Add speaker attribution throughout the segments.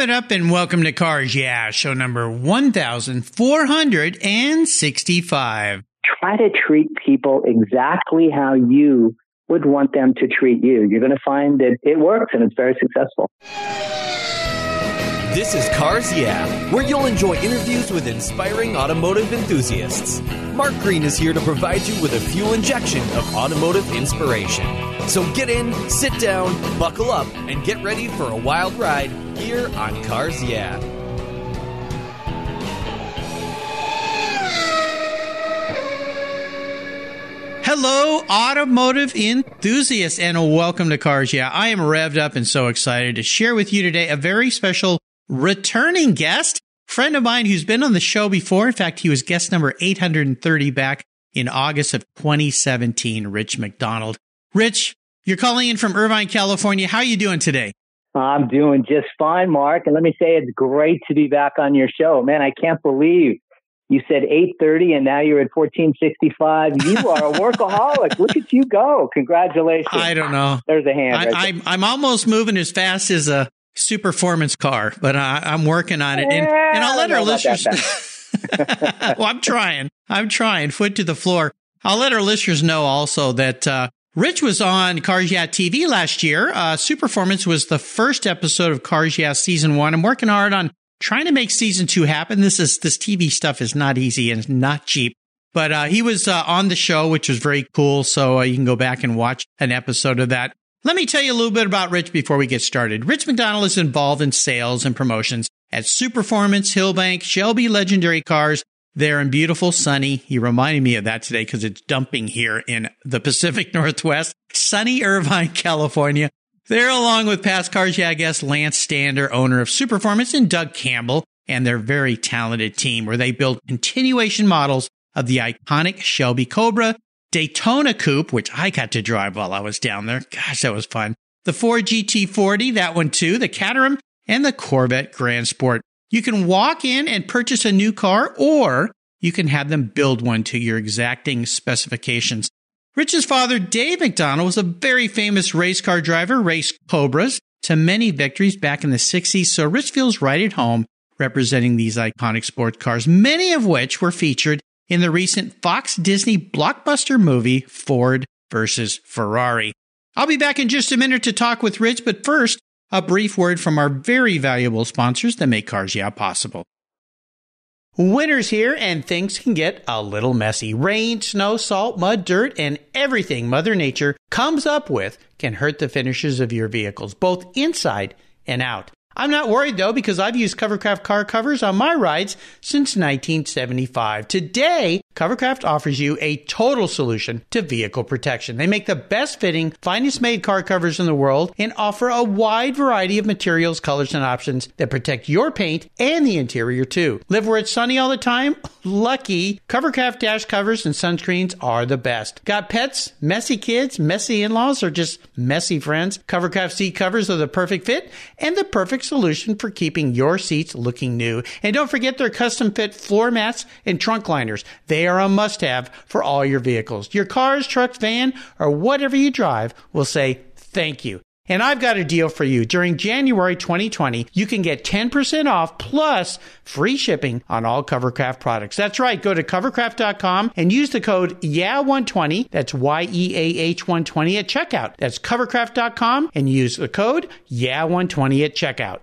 Speaker 1: it up and welcome to Cars Yeah, show number 1465.
Speaker 2: Try to treat people exactly how you would want them to treat you. You're going to find that it works and it's very successful.
Speaker 3: This is Cars Yeah, where you'll enjoy interviews with inspiring automotive enthusiasts. Mark Green is here to provide you with a fuel injection of automotive inspiration. So get in, sit down, buckle up, and get ready for a wild ride here on Cars Yeah.
Speaker 1: Hello, automotive enthusiasts, and welcome to Cars Yeah. I am revved up and so excited to share with you today a very special returning guest, friend of mine who's been on the show before. In fact, he was guest number 830 back in August of 2017, Rich MacDonald. Rich, you're calling in from Irvine, California. How are you doing today?
Speaker 2: I'm doing just fine, Mark. And let me say it's great to be back on your show. Man, I can't believe you said 8:30 and now you're at 1465. You are a workaholic. Look at you go. Congratulations.
Speaker 1: I don't know.
Speaker 2: There's a hand.
Speaker 1: I'm almost moving as fast as a Superformance car, but I'm working on it. And I'll let our listeners... Well, I'm trying. Foot to the floor. I'll let our listeners know also that Rich was on Cars Yeah TV last year. Superformance was the first episode of Cars Yeah Season 1. I'm working hard on trying to make Season 2 happen. This TV stuff is not easy and not cheap. But he was on the show, which was very cool. So you can go back and watch an episode of that. Let me tell you a little bit about Rich before we get started. Rich MacDonald is involved in sales and promotions at Superformance, Hillbank, Shelby Legendary Cars. There in beautiful, sunny. He reminded me of that today because it's dumping here in the Pacific Northwest. Sunny Irvine, California. They're along with past Cars Yeah guest Lance Stander, owner of Superformance, and Doug Campbell, and their very talented team where they build continuation models of the iconic Shelby Cobra, Daytona Coupe, which I got to drive while I was down there. Gosh, that was fun. The Ford GT40, that one too, the Caterham, and the Corvette Grand Sport. You can walk in and purchase a new car, or you can have them build one to your exacting specifications. Rich's father, Dave MacDonald, was a very famous race car driver, raced Cobras to many victories back in the 60s, so Rich feels right at home representing these iconic sports cars, many of which were featured in the recent Fox Disney blockbuster movie, Ford versus Ferrari. I'll be back in just a minute to talk with Rich, but first, a brief word from our very valuable sponsors that make Cars Yeah possible. Winter's here and things can get a little messy. Rain, snow, salt, mud, dirt, and everything Mother Nature comes up with can hurt the finishes of your vehicles, both inside and out. I'm not worried, though, because I've used Covercraft car covers on my rides since 1975. Today, Covercraft offers you a total solution to vehicle protection. They make the best-fitting, finest-made car covers in the world and offer a wide variety of materials, colors, and options that protect your paint and the interior, too. Live where it's sunny all the time? Lucky. Covercraft dash covers and sunscreens are the best. Got pets, messy kids, messy in-laws, or just messy friends? Covercraft seat covers are the perfect fit and the perfect solution for keeping your seats looking new. And don't forget their custom-fit floor mats and trunk liners. They are a must-have for all your vehicles. Your cars, trucks, van, or whatever you drive will say thank you. And I've got a deal for you. During January 2020, you can get 10% off plus free shipping on all Covercraft products. That's right. Go to covercraft.com and use the code YEAH120. That's YEAH120 at checkout. That's covercraft.com and use the code YEAH120 at checkout.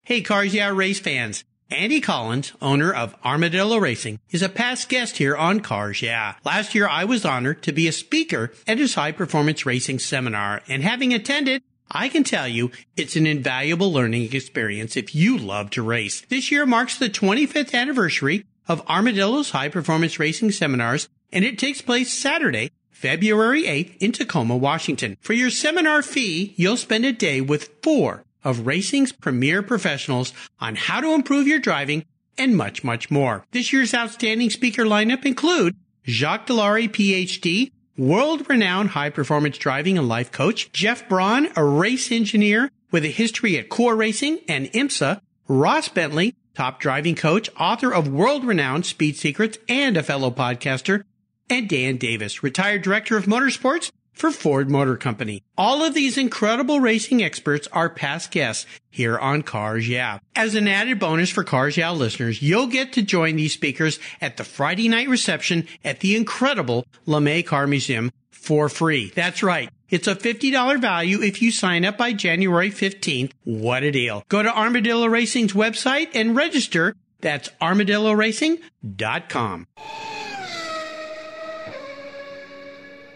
Speaker 1: Hey, Cars Yeah race fans. Andy Collins, owner of Armadillo Racing, is a past guest here on Cars Yeah. Last year, I was honored to be a speaker at his high-performance racing seminar, and having attended, I can tell you it's an invaluable learning experience if you love to race. This year marks the 25th anniversary of Armadillo's high-performance racing seminars, and it takes place Saturday, February 8th in Tacoma, Washington. For your seminar fee, you'll spend a day with 4 of racing's premier professionals on how to improve your driving and much, much more. This year's outstanding speaker lineup include Jacques Delary, PhD, world-renowned high-performance driving and life coach, Jeff Braun, a race engineer with a history at Core Racing and IMSA, Ross Bentley, top driving coach, author of world-renowned Speed Secrets and a fellow podcaster, and Dan Davis, retired director of motorsports for Ford Motor Company. All of these incredible racing experts are past guests here on Cars Yeah. As an added bonus for Cars Yeah listeners, you'll get to join these speakers at the Friday night reception at the incredible LeMay Car Museum for free. That's right. It's a $50 value if you sign up by January 15th. What a deal. Go to Armadillo Racing's website and register. That's armadilloracing.com.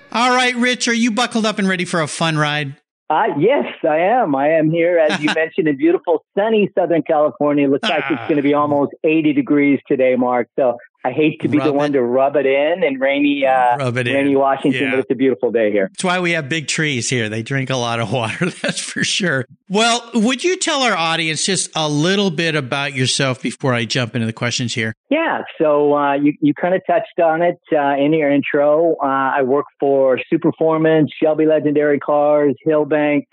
Speaker 1: All right, Rich, are you buckled up and ready for a fun ride?
Speaker 2: Yes, I am. I am here, as you mentioned, in beautiful, sunny Southern California. It looks like it's going to be almost 80 degrees today, Mark. So I hate to be the one to rub it in rainy Washington, but it's a beautiful day here.
Speaker 1: That's why we have big trees here. They drink a lot of water, that's for sure. Well, would you tell our audience just a little bit about yourself before I jump into the questions here?
Speaker 2: Yeah, so you kind of touched on it in your intro. I work for Superformance, Shelby Legendary Cars, Hillbank,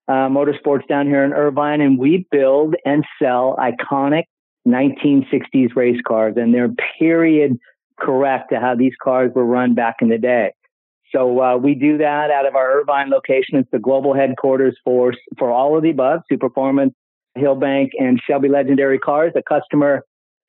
Speaker 2: Motorsports down here in Irvine, and we build and sell iconic 1960s race cars, and they're period correct to how these cars were run back in the day. So we do that out of our Irvine location. It's the global headquarters for all of the above, Superformance, Hillbank, and Shelby Legendary Cars. A customer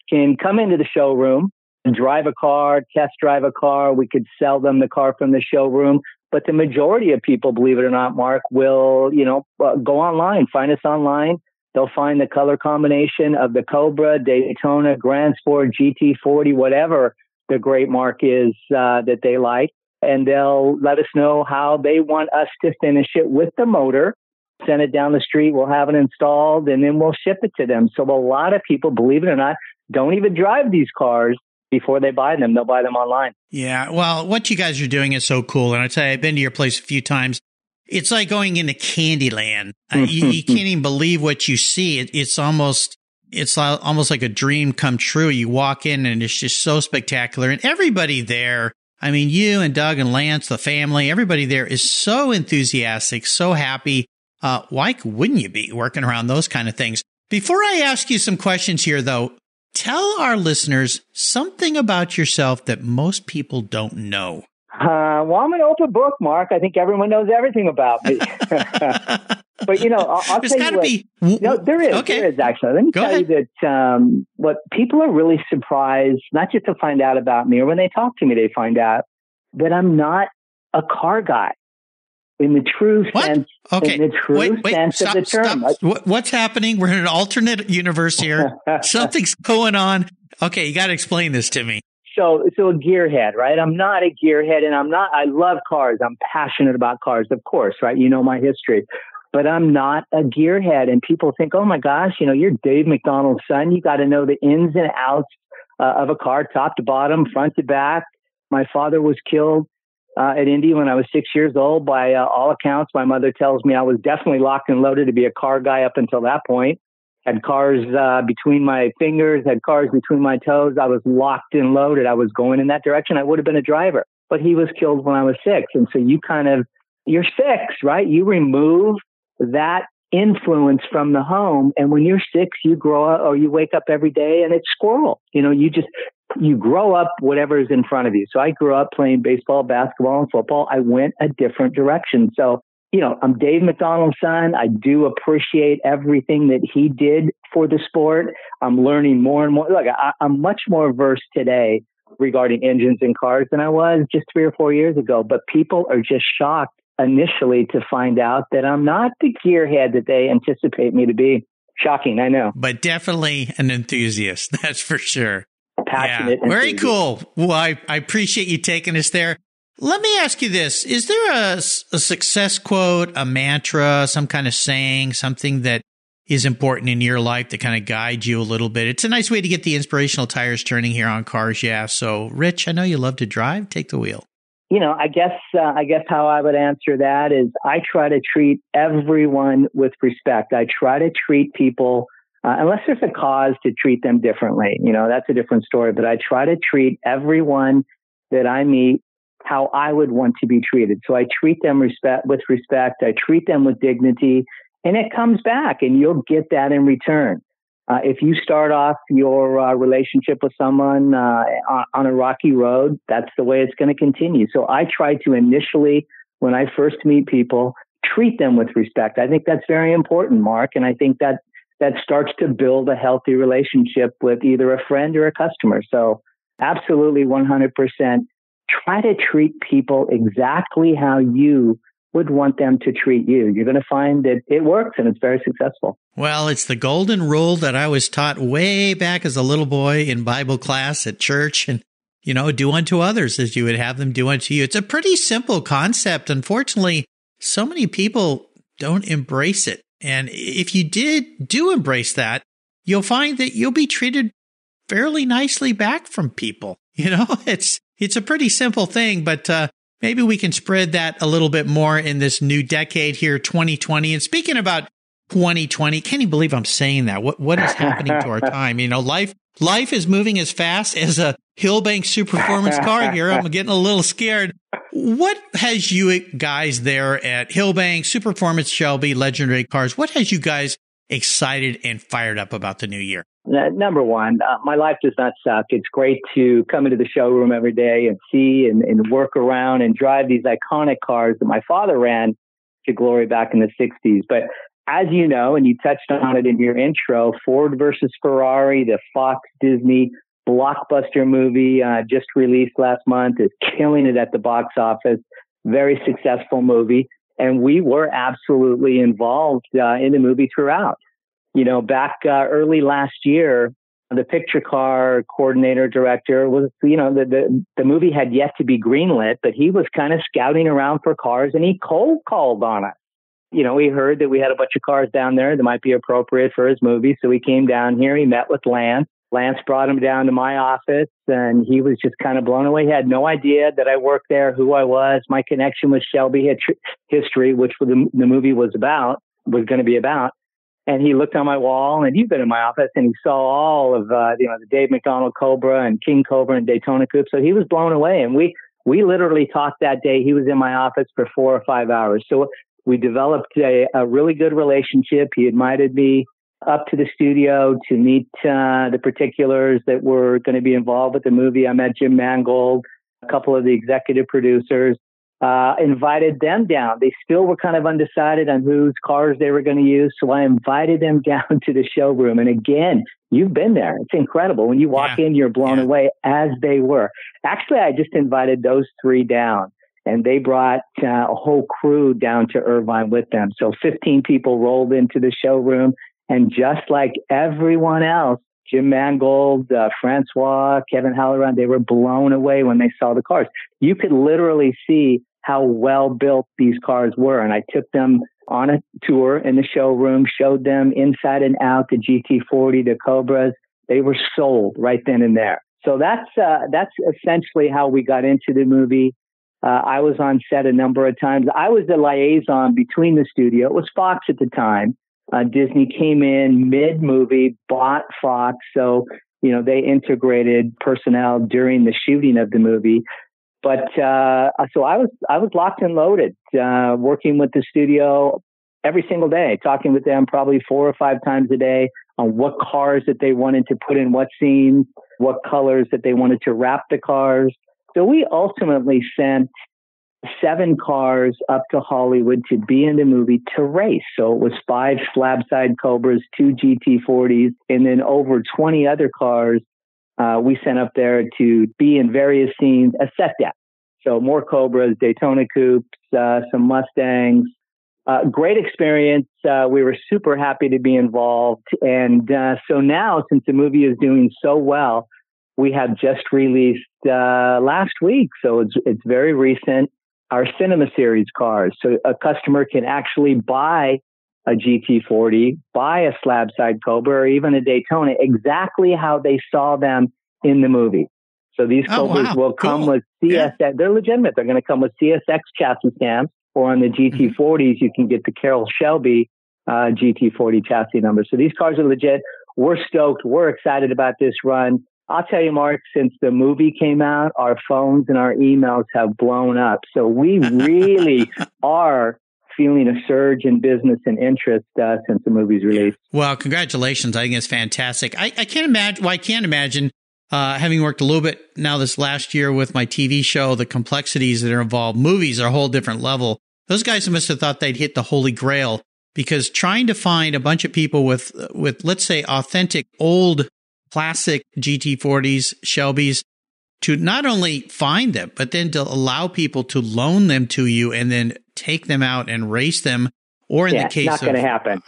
Speaker 2: can come into the showroom and drive a car, test drive a car. We could sell them the car from the showroom. But the majority of people, believe it or not, Mark, will, go online, find us online. They'll find the color combination of the Cobra, Daytona, Grand Sport, GT40, whatever the great mark is that they like. And they'll let us know how they want us to finish it with the motor, send it down the street. We'll have it installed, and then we'll ship it to them. So a lot of people, believe it or not, don't even drive these cars before they buy them. They'll buy them online.
Speaker 1: Yeah. Well, what you guys are doing is so cool. And I tell you, I've been to your place a few times. It's like going into Candyland. You can't even believe what you see. It's almost like a dream come true. You walk in and it's just so spectacular. And everybody there, I mean, you and Doug and Lance, the family, everybody there is so enthusiastic, so happy. Why wouldn't you be working around those kind of things? Before I ask you some questions here, though, tell our listeners something about yourself that most people don't know.
Speaker 2: Well, I'm an open book, Mark. I think everyone knows everything about me. But, I'll tell you what. No, there is. Okay. There is, actually. Let me tell you that what people are really surprised, not just to find out about me, or when they talk to me, they find out that I'm not a car guy in the true sense. Okay. In the true sense of the term.
Speaker 1: What's happening? We're in an alternate universe here. Something's going on. Okay, you got to explain this to me.
Speaker 2: So a gearhead, right? I'm not a gearhead, and I love cars. I'm passionate about cars, of course, right? You know my history. But I'm not a gearhead. And people think, oh my gosh, you're Dave MacDonald's son. You got to know the ins and outs of a car, top to bottom, front to back. My father was killed at Indy when I was 6 years old. By all accounts, my mother tells me I was definitely locked and loaded to be a car guy up until that point. Had cars between my fingers, had cars between my toes. I was locked and loaded. I was going in that direction. I would have been a driver. But he was killed when I was 6. And so you're 6, right? You remove that influence from the home. And when you're 6, you grow up, or you wake up every day and it's squirrel. You grow up whatever is in front of you. So I grew up playing baseball, basketball, and football. I went a different direction. So I'm Dave MacDonald's son. I do appreciate everything that he did for the sport. I'm learning more and more. Look, I'm much more versed today regarding engines and cars than I was just 3 or 4 years ago. But people are just shocked initially to find out that I'm not the gearhead that they anticipate me to be. Shocking, I know.
Speaker 1: But definitely an enthusiast, that's for sure.
Speaker 2: Passionate.
Speaker 1: Yeah. Very cool. Well, I appreciate you taking us there. Let me ask you this. Is there a success quote, a mantra, some kind of saying, something that is important in your life that kind of guides you a little bit? It's a nice way to get the inspirational tires turning here on Cars Yeah. So, Rich, I know you love to drive. Take the wheel.
Speaker 2: I guess how I would answer that is I try to treat everyone with respect. I try to treat people, unless there's a cause to treat them differently. That's a different story. But I try to treat everyone that I meet how I would want to be treated. So I treat them with respect. I treat them with dignity, and it comes back, and you'll get that in return. If you start off your relationship with someone on a rocky road, that's the way it's going to continue. So I try to initially when I first meet people, treat them with respect. I think that's very important, Mark. And I think that starts to build a healthy relationship with either a friend or a customer. So absolutely 100%. Try to treat people exactly how you would want them to treat you. You're going to find that it works and it's very successful.
Speaker 1: Well, it's the golden rule that I was taught way back as a little boy in Bible class at church. And, do unto others as you would have them do unto you. It's a pretty simple concept. Unfortunately, so many people don't embrace it. And if you do embrace that, you'll find that you'll be treated fairly nicely back from people. It's a pretty simple thing, but maybe we can spread that a little bit more in this new decade here, 2020. And speaking about 2020, can't you believe I'm saying that? What is happening to our time? Life is moving as fast as a Hillbank Superformance car here. I'm getting a little scared. What has you guys there at Hillbank, Superformance, Shelby Legendary Cars, what has you guys excited and fired up about the new year?
Speaker 2: Number one, my life does not suck. It's great to come into the showroom every day and see and work around and drive these iconic cars that my father ran to glory back in the 60s. But as you know, and you touched on it in your intro, Ford versus Ferrari, the Fox Disney blockbuster movie just released last month, is killing it at the box office. Very successful movie. And we were absolutely involved in the movie throughout. Back early last year, the picture car coordinator director was, the movie had yet to be greenlit, but he was kind of scouting around for cars and he cold called on us. He heard that we had a bunch of cars down there that might be appropriate for his movie. So he came down here, he met with Lance. Lance brought him down to my office and he was just kind of blown away. He had no idea that I worked there, who I was, my connection with Shelby history, which the movie was going to be about. And he looked on my wall, and you've been in my office, and he saw all of the Dave MacDonald Cobra and King Cobra and Daytona Coupe. So he was blown away. And we literally talked that day. He was in my office for 4 or 5 hours. So we developed a really good relationship. He invited me up to the studio to meet the particulars that were going to be involved with the movie. I met Jim Mangold, a couple of the executive producers. Invited them down. They still were kind of undecided on whose cars they were going to use. So I invited them down to the showroom. And again, you've been there. It's incredible. When you walk in, you're blown away, as they were. Actually, I just invited those 3 down and they brought a whole crew down to Irvine with them. So 15 people rolled into the showroom, and just like everyone else, Jim Mangold, Francois, Kevin Halloran, they were blown away when they saw the cars. You could literally see how well built these cars were. And I took them on a tour in the showroom, showed them inside and out the GT40, the Cobras. They were sold right then and there. So that's essentially how we got into the movie. I was on set a number of times. I was the liaison between the studio. It was Fox at the time. Disney came in mid-movie, bought Fox. So, they integrated personnel during the shooting of the movie. But so I was locked and loaded, working with the studio every single day, talking with them probably 4 or 5 times a day on what cars that they wanted to put in what scenes, what colors that they wanted to wrap the cars. So we ultimately sent 7 cars up to Hollywood to be in the movie to race. So it was 5 slab-side Cobras, 2 GT40s, and then over 20 other cars we sent up there to be in various scenes, a set deck. So more Cobras, Daytona Coupes, some Mustangs. Great experience. We were super happy to be involved. And so now, since the movie is doing so well, we have just released last week. So it's very recent. Our Cinema Series cars. So a customer can actually buy a GT40, buy a slab-side Cobra, or even a Daytona, exactly how they saw them in the movie. So these Cobras will come with CSX. Yeah. They're legitimate. They're going to come with CSX chassis stamps, or on the GT40s, you can get the Carroll Shelby GT40 chassis number. So these cars are legit. We're stoked. We're excited about this run. I'll tell you, Mark, since the movie came out, our phones and our emails have blown up. So we really are feeling a surge in business and interest since the movie's released.
Speaker 1: Well, congratulations. I think it's fantastic. I can't imagine having worked a little bit now this last year with my TV show, the complexities that are involved, movies are a whole different level. Those guys must have thought they'd hit the holy grail, because trying to find a bunch of people with let's say authentic old classic GT40s, Shelbys, to not only find them, but then to allow people to loan them to you and then take them out and race them. Or in the case
Speaker 2: not going to happen.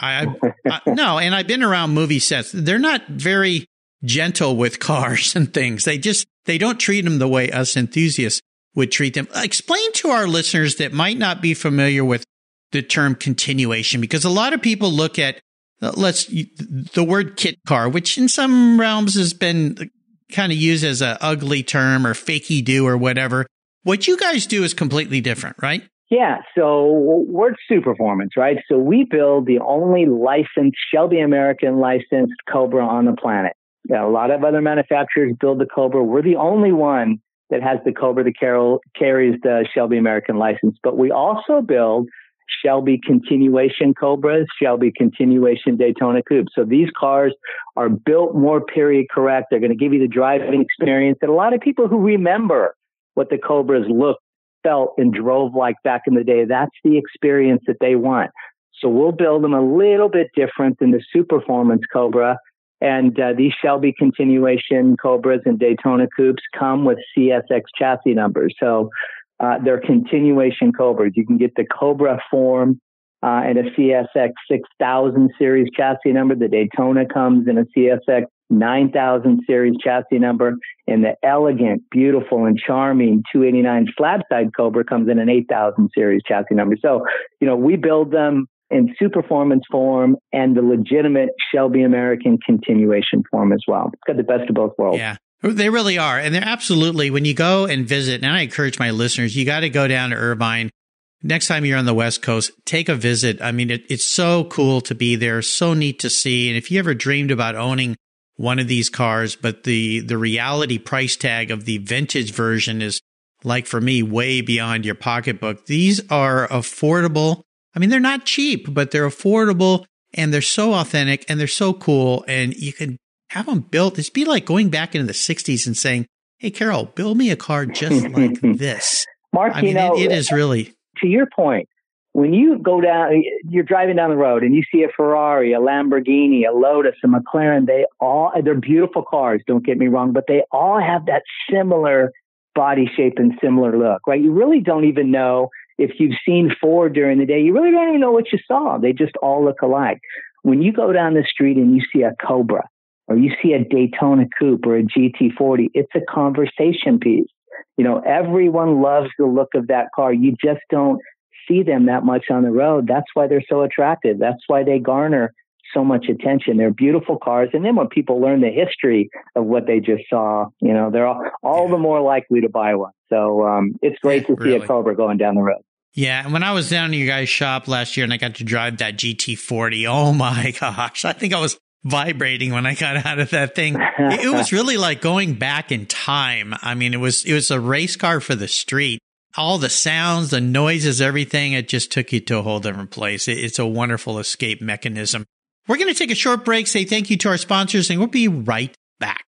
Speaker 1: No, and I've been around movie sets. They're not very gentle with cars and things. They don't treat them the way us enthusiasts would treat them. Explain to our listeners that might not be familiar with the term continuation, because a lot of people look at the word kit car, which in some realms has been kind of used as an ugly term or fakey do or whatever. What you guys do is completely different, right?
Speaker 2: Yeah. So we're Superformance, right? So we build the only licensed Shelby American licensed Cobra on the planet. A lot of other manufacturers build the Cobra. We're the only one that has the Cobra that carries the Shelby American license. But we also build Shelby Continuation Cobras, Shelby Continuation Daytona Coupe. So these cars are built more period correct. They're going to give you the driving experience that a lot of people who remember what the Cobras looked, felt, and drove like back in the day, that's the experience that they want. So we'll build them a little bit different than the Superformance Cobra. And these Shelby Continuation Cobras and Daytona Coupes come with CSX chassis numbers. So they're continuation Cobras. You can get the Cobra form and a CSX 6000 series chassis number. The Daytona comes in a CSX 9000 series chassis number. And the elegant, beautiful, and charming 289 flat-side Cobra comes in an 8000 series chassis number. So, we build them in Superformance form and the legitimate Shelby American continuation form as well. It's got the best of both worlds.
Speaker 1: Yeah. They really are. And they're absolutely, when you go and visit, and I encourage my listeners, you got to go down to Irvine. Next time you're on the West Coast, take a visit. I mean, it's so cool to be there, so neat to see. And if you ever dreamed about owning one of these cars, but the reality price tag of the vintage version is, like for me, way beyond your pocketbook. These are affordable. I mean, they're not cheap, but they're affordable, and they're so authentic, and they're so cool, and you can have them built. It'd be like going back into the 60s and saying, hey, Carol, build me a car just like this.
Speaker 2: Mark,
Speaker 1: I mean, it is really.
Speaker 2: To your point, when you go down, you're driving down the road and you see a Ferrari, a Lamborghini, a Lotus, a McLaren, they're beautiful cars, don't get me wrong, but they all have that similar body shape and similar look, right? You really don't even know if you've seen Ford during the day. You really don't even know what you saw. They just all look alike. When you go down the street and you see a Cobra, or you see a Daytona Coupe or a GT40, it's a conversation piece. Everyone loves the look of that car. You just don't see them that much on the road. That's why they're so attractive. That's why they garner so much attention. They're beautiful cars. And then when people learn the history of what they just saw, they're all the more likely to buy one. So it's great to see a Cobra going down the road.
Speaker 1: Yeah, and when I was down in your guys' shop last year and I got to drive that GT40, oh my gosh, I think I was vibrating when I got out of that thing. It was really like going back in time. I mean, it was a race car for the street. All the sounds, the noises, everything, it just took you to a whole different place. It's a wonderful escape mechanism. We're going to take a short break, say thank you to our sponsors, and we'll be right back.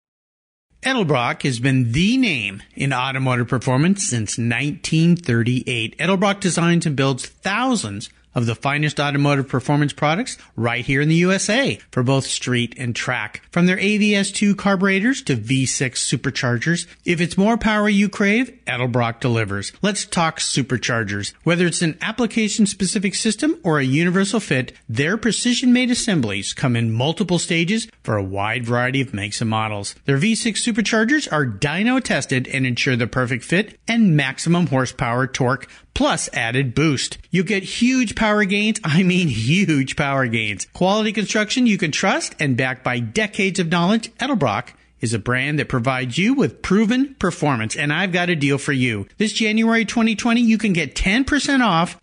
Speaker 1: Edelbrock has been the name in automotive performance since 1938. Edelbrock designs and builds thousands of the finest automotive performance products right here in the USA for both street and track. From their AVS2 carburetors to V6 superchargers, if it's more power you crave, Edelbrock delivers. Let's talk superchargers. Whether it's an application-specific system or a universal fit, their precision-made assemblies come in multiple stages for a wide variety of makes and models. Their V6 superchargers are dyno-tested and ensure the perfect fit and maximum horsepower torque, plus added boost. You get huge power gains. I mean huge power gains. Quality construction you can trust and backed by decades of knowledge. Edelbrock is a brand that provides you with proven performance. And I've got a deal for you. This January 2020, you can get 10% off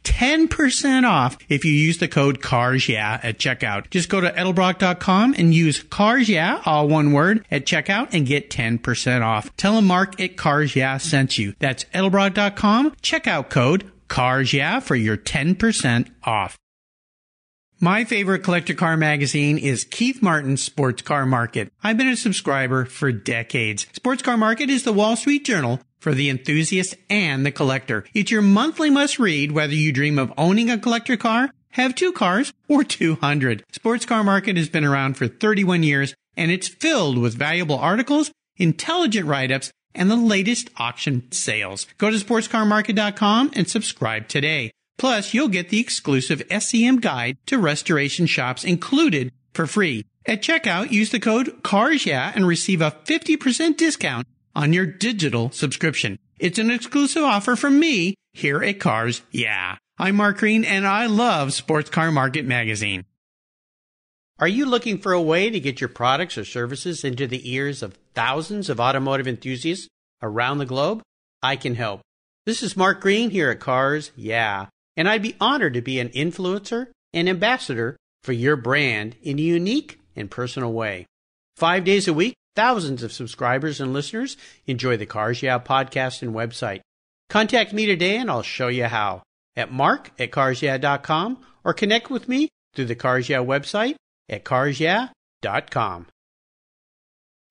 Speaker 1: if you use the code CARSYEAH at checkout. Just go to edelbrock.com and use CARSYEAH, all one word, at checkout and get 10% off. Tell them Mark at CARSYEAH sent you. That's edelbrock.com, checkout code CARSYEAH for your 10% off. My favorite collector car magazine is Keith Martin's Sports Car Market. I've been a subscriber for decades. Sports Car Market is the Wall Street Journal for the enthusiast and the collector. It's your monthly must-read whether you dream of owning a collector car, have 2 cars, or 200. Sports Car Market has been around for 31 years, and it's filled with valuable articles, intelligent write-ups, and the latest auction sales. Go to sportscarmarket.com and subscribe today. Plus, you'll get the exclusive SCM guide to restoration shops included for free. At checkout, use the code CARSYEAH and receive a 50% discount on your digital subscription. It's an exclusive offer from me here at Cars Yeah. I'm Mark Green, and I love Sports Car Market magazine. Are you looking for a way to get your products or services into the ears of thousands of automotive enthusiasts around the globe? I can help. This is Mark Green here at Cars Yeah, and I'd be honored to be an influencer and ambassador for your brand in a unique and personal way. 5 days a week, thousands of subscribers and listeners enjoy the Cars Yeah podcast and website. Contact me today and I'll show you how at mark@carsyeah.com or connect with me through the Cars Yeah website at carsyeah.com.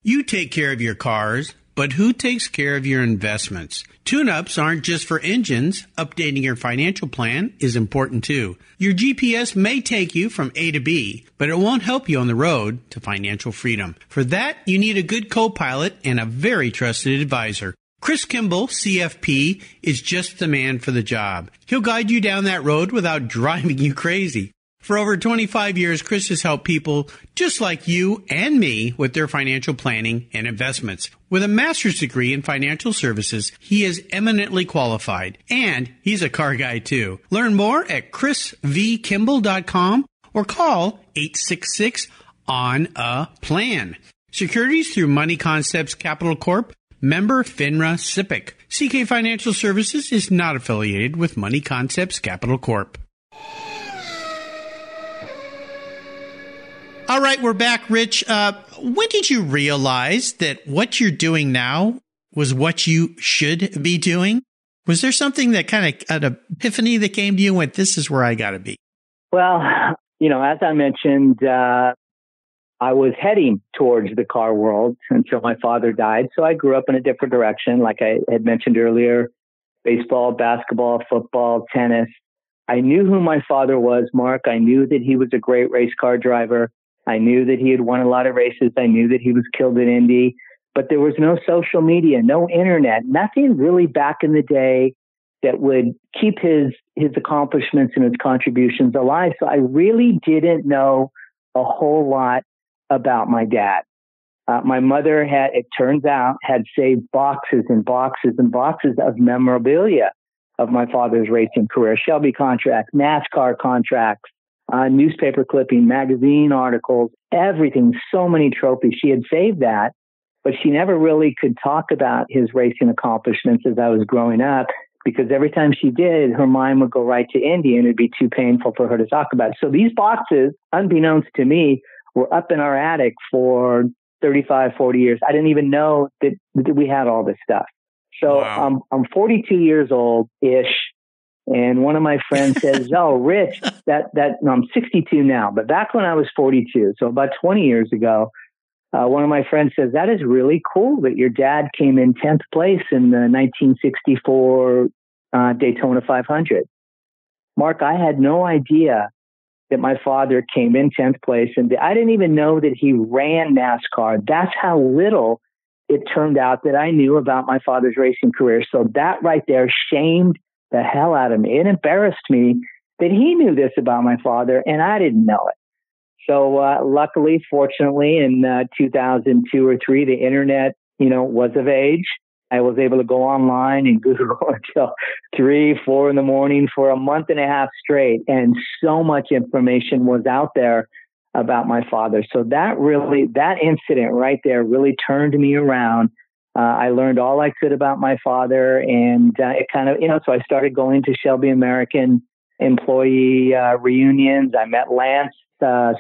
Speaker 1: You take care of your cars, but who takes care of your investments? Tune-ups aren't just for engines. Updating your financial plan is important too. Your GPS may take you from A to B, but it won't help you on the road to financial freedom. For that, you need a good co-pilot and a very trusted advisor. Chris Kimball, CFP, is just the man for the job. He'll guide you down that road without driving you crazy. For over 25 years, Chris has helped people just like you and me with their financial planning and investments. With a master's degree in financial services, he is eminently qualified, and he's a car guy too. Learn more at chrisvkimball.com or call 866-ON-A-PLAN. Securities through Money Concepts Capital Corp., member FINRA SIPC. CK Financial Services is not affiliated with Money Concepts Capital Corp. All right, we're back, Rich. When did you realize that what you're doing now was what you should be doing? Was there something that kind of an epiphany that came to you and went, this is where I got to be?
Speaker 2: Well, as I mentioned, I was heading towards the car world until my father died. So I grew up in a different direction. Like I had mentioned earlier, baseball, basketball, football, tennis. I knew who my father was, Mark. I knew that he was a great race car driver. I knew that he had won a lot of races. I knew that he was killed in Indy, but there was no social media, no internet, nothing really back in the day that would keep his accomplishments and his contributions alive. So I really didn't know a whole lot about my dad. My mother it turns out, had saved boxes and boxes and boxes of memorabilia of my father's racing career, Shelby contracts, NASCAR contracts, newspaper clipping, magazine articles, everything, so many trophies. She had saved that, but she never really could talk about his racing accomplishments as I was growing up, because every time she did, her mind would go right to Indy and it'd be too painful for her to talk about. So these boxes, unbeknownst to me, were up in our attic for 35, 40 years. I didn't even know that we had all this stuff. So wow. I'm 42 years old-ish. And one of my friends says, "Oh, Rich, I'm 62 now, but back when I was 42, so about 20 years ago, one of my friends says, that is really cool that your dad came in 10th place in the 1964 Daytona 500. Mark, I had no idea that my father came in 10th place, and I didn't even know that he ran NASCAR. That's how little it turned out that I knew about my father's racing career. So that right there shamed the hell out of me. It embarrassed me that he knew this about my father and I didn't know it. So luckily, fortunately, in 2002 or 3, the internet, was of age. I was able to go online and Google until 3, 4 in the morning for a month and a half straight. And so much information was out there about my father. So that incident right there really turned me around. I learned all I could about my father, and it kind of, so I started going to Shelby American employee reunions. I met Lance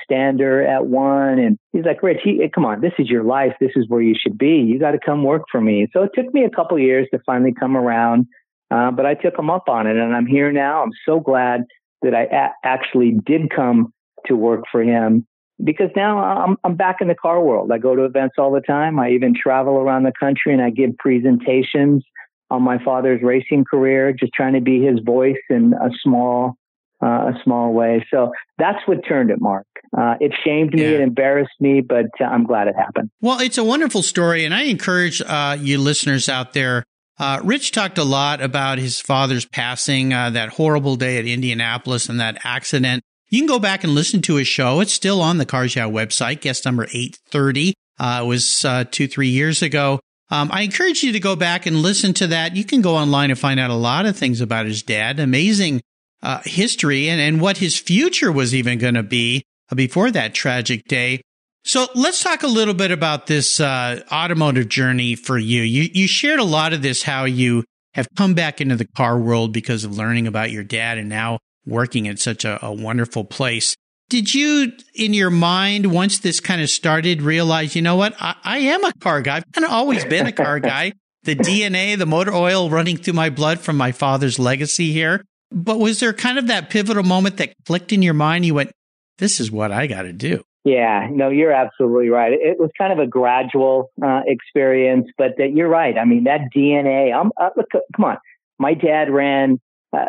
Speaker 2: Stander at one, and he's like, "Rich, come on, this is your life. This is where you should be. You got to come work for me." So it took me a couple of years to finally come around, but I took him up on it, and I'm here now. I'm so glad that I actually did come to work for him, because now I'm back in the car world. I go to events all the time. I even travel around the country and I give presentations on my father's racing career, just trying to be his voice in a small way. So that's what turned it, Mark. It shamed me, it embarrassed me, but I'm glad it happened.
Speaker 1: Well, it's a wonderful story, and I encourage you listeners out there. Rich talked a lot about his father's passing, that horrible day at Indianapolis and that accident. You can go back and listen to his show. It's still on the Cars Yeah website, guest number 830. It was 2-3 years ago. I encourage you to go back and listen to that. You can go online and find out a lot of things about his dad, amazing history, and what his future was even going to be before that tragic day. So let's talk a little bit about this automotive journey for you. You shared a lot of this, how you have come back into the car world because of learning about your dad and now working at such a wonderful place. Did you, in your mind, once this kind of started, realize, you know what, I am a car guy. I've kind of always been a car guy. The DNA, the motor oil running through my blood from my father's legacy here. But was there kind of that pivotal moment that clicked in your mind? You went, this is what I got to do.
Speaker 2: Yeah, no, you're absolutely right. It was kind of a gradual experience, but you're right. I mean, that DNA, look, come on. My dad ran,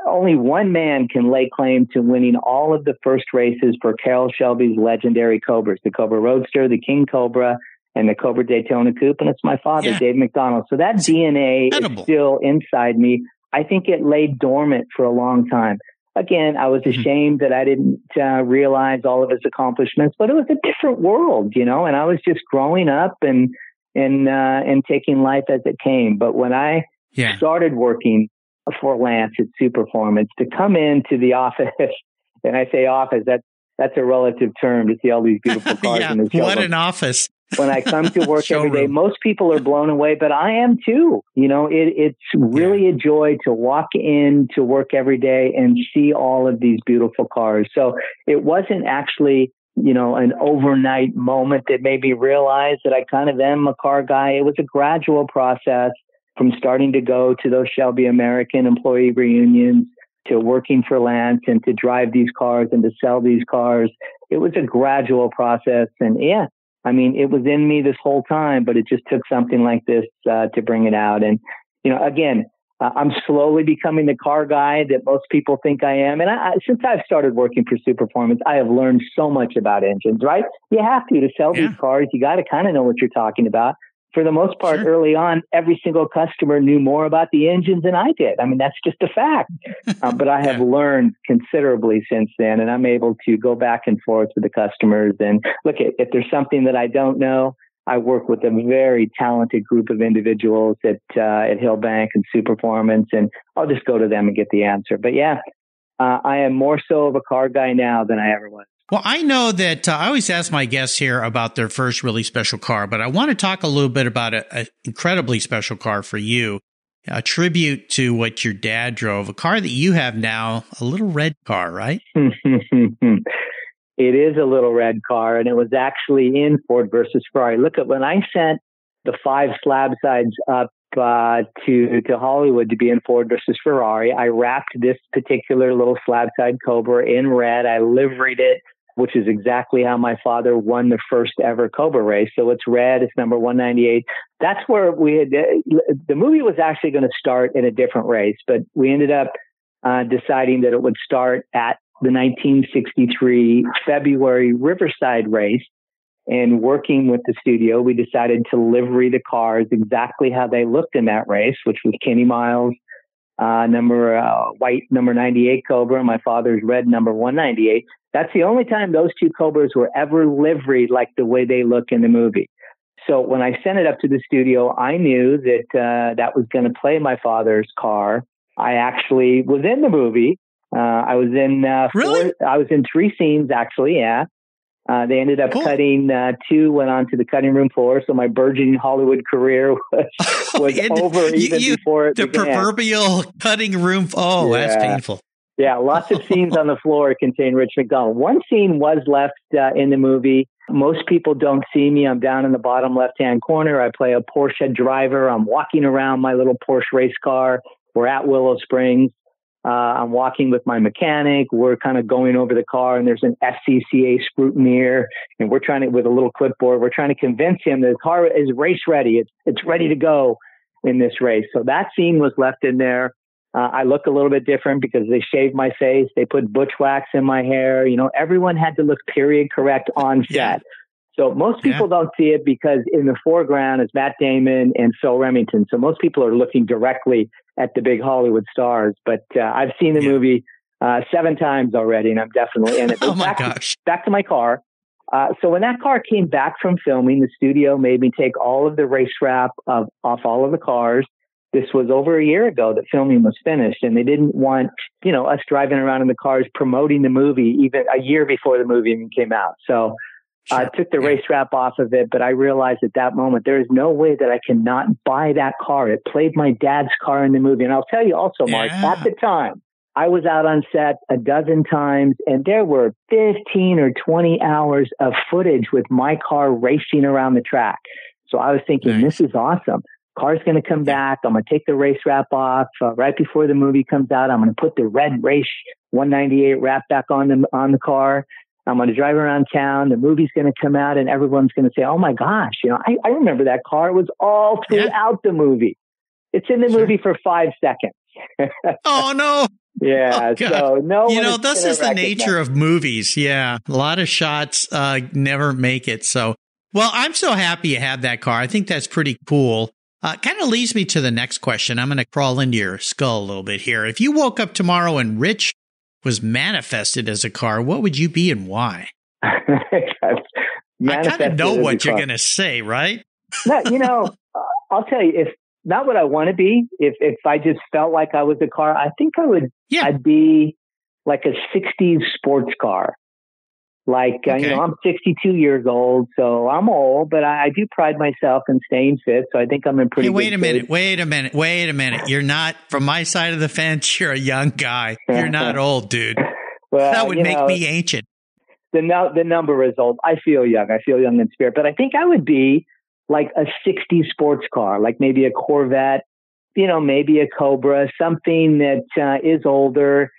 Speaker 2: only one man can lay claim to winning all of the first races for Carroll Shelby's legendary Cobras, the Cobra Roadster, the King Cobra, and the Cobra Daytona Coupe. And it's my father, Dave MacDonald. So that DNA is still inside me. I think it lay dormant for a long time. Again, I was ashamed that I didn't realize all of his accomplishments, but it was a different world, and I was just growing up and taking life as it came. But when I started working for Lance at Superformance, to come into the office, and I say office, that's a relative term to see all these beautiful cars in the showroom.
Speaker 1: What an office.
Speaker 2: When I come to work every day, most people are blown away, but I am too. It's really a joy to walk in to work every day and see all of these beautiful cars. So it wasn't actually, an overnight moment that made me realize that I kind of am a car guy. It was a gradual process from starting to go to those Shelby American employee reunions to working for Lance and to drive these cars and to sell these cars. It was a gradual process. And it was in me this whole time, but it just took something like this to bring it out. And, again, I'm slowly becoming the car guy that most people think I am. And since I've started working for Superformance, I have learned so much about engines, right? You have to sell these cars. You got to kind of know what you're talking about. For the most part, early on, every single customer knew more about the engines than I did. I mean, that's just a fact. But I have learned considerably since then, and I'm able to go back and forth with the customers. And look, if there's something that I don't know, I work with a very talented group of individuals at Hillbank and Superformance, and I'll just go to them and get the answer. But I am more so of a car guy now than I ever was.
Speaker 1: Well, I know that I always ask my guests here about their first really special car, but I want to talk a little bit about an incredibly special car for you, a tribute to what your dad drove, a car that you have now, a little red car, right?
Speaker 2: It is a little red car, and it was actually in Ford versus Ferrari. Look, when I sent the 5 slab sides up to Hollywood to be in Ford versus Ferrari, I wrapped this particular little slab side Cobra in red. I liveried it, which is exactly how my father won the first ever Cobra race. So it's red. It's number 198. That's where the movie was actually going to start in a different race, but we ended up deciding that it would start at the 1963 February Riverside race. And working with the studio, we decided to livery the cars exactly how they looked in that race, which was Kenny Miles' white number 98 Cobra, my father's red number 198. That's the only time those two Cobras were ever liveried like the way they look in the movie. So when I sent it up to the studio, I knew that that was going to play my father's car. I actually was in the movie. I was in I was in 3 scenes actually. Yeah. They ended up cutting 2, went on to the cutting room floor. So my burgeoning Hollywood career was over even before it began.
Speaker 1: The proverbial cutting room. That's painful.
Speaker 2: Yeah, lots of scenes on the floor contain Rich MacDonald. One scene was left in the movie. Most people don't see me. I'm down in the bottom left-hand corner. I play a Porsche driver. I'm walking around my little Porsche race car. We're at Willow Springs. I'm walking with my mechanic. We're kind of going over the car, and there's an SCCA scrutineer, and we're trying to, with a little clipboard, we're trying to convince him that the car is race ready. It's ready to go in this race. So that scene was left in there. I look a little bit different because they shaved my face. They put butch wax in my hair. You know, everyone had to look period correct on set.
Speaker 1: Yeah.
Speaker 2: So most people don't see it because in the foreground is Matt Damon and Phil Remington. So most people are looking directly at the big Hollywood stars. But I've seen the movie 7 times already, and I'm definitely in it.
Speaker 1: Oh my gosh.
Speaker 2: Back to my car. So when that car came back from filming, the studio made me take all of the race wrap off all of the cars. This was over a year ago that filming was finished, and they didn't want, you know, us driving around in the cars promoting the movie even a year before the movie even came out. So I took the race wrap off of it, but I realized at that moment, there is no way that I cannot buy that car. It played my dad's car in the movie. And I'll tell you also, Mark, at the time, I was out on set a dozen times, and there were 15 or 20 hours of footage with my car racing around the track. So I was thinking, this is awesome. Car's going to come back. I'm going to take the race wrap off right before the movie comes out. I'm going to put the red race 198 wrap back on the car. I'm going to drive around town. The movie's going to come out, and everyone's going to say, oh my gosh, you know, I remember that car. It was all throughout the movie. It's in the movie for 5 seconds.
Speaker 1: Oh no.
Speaker 2: Yeah.
Speaker 1: Oh,
Speaker 2: so no,
Speaker 1: you know, this is the nature of movies. Yeah. A lot of shots never make it. So, well, I'm so happy you have that car. I think that's pretty cool. Kind of leads me to the next question. I'm going to crawl into your skull a little bit here. If you woke up tomorrow and Rich was manifested as a car, what would you be and why? I kind of know what you're going to say, right?
Speaker 2: No, you know, I'll tell you, if not what I want to be, if I just felt like I was a car, I think I would, I'd be like a 60s sports car. Like, you know, I'm 62 years old, so I'm old, but I do pride myself in staying fit. So I think I'm in pretty good shape.
Speaker 1: Wait a minute. You're not, from my side of the fence, you're a young guy. You're not old, dude.
Speaker 2: Well,
Speaker 1: that would make me ancient.
Speaker 2: The number is old. I feel young. I feel young in spirit. But I think I would be like a 60s sports car, like maybe a Corvette, you know, maybe a Cobra, something that is older.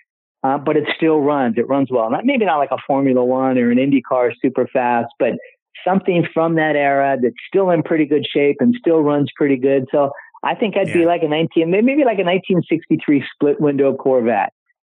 Speaker 2: But it still runs. It runs well. Maybe not like a Formula One or an Indy car super fast, but something from that era that's still in pretty good shape and still runs pretty good. So I think I'd be like maybe like a 1963 split window Corvette.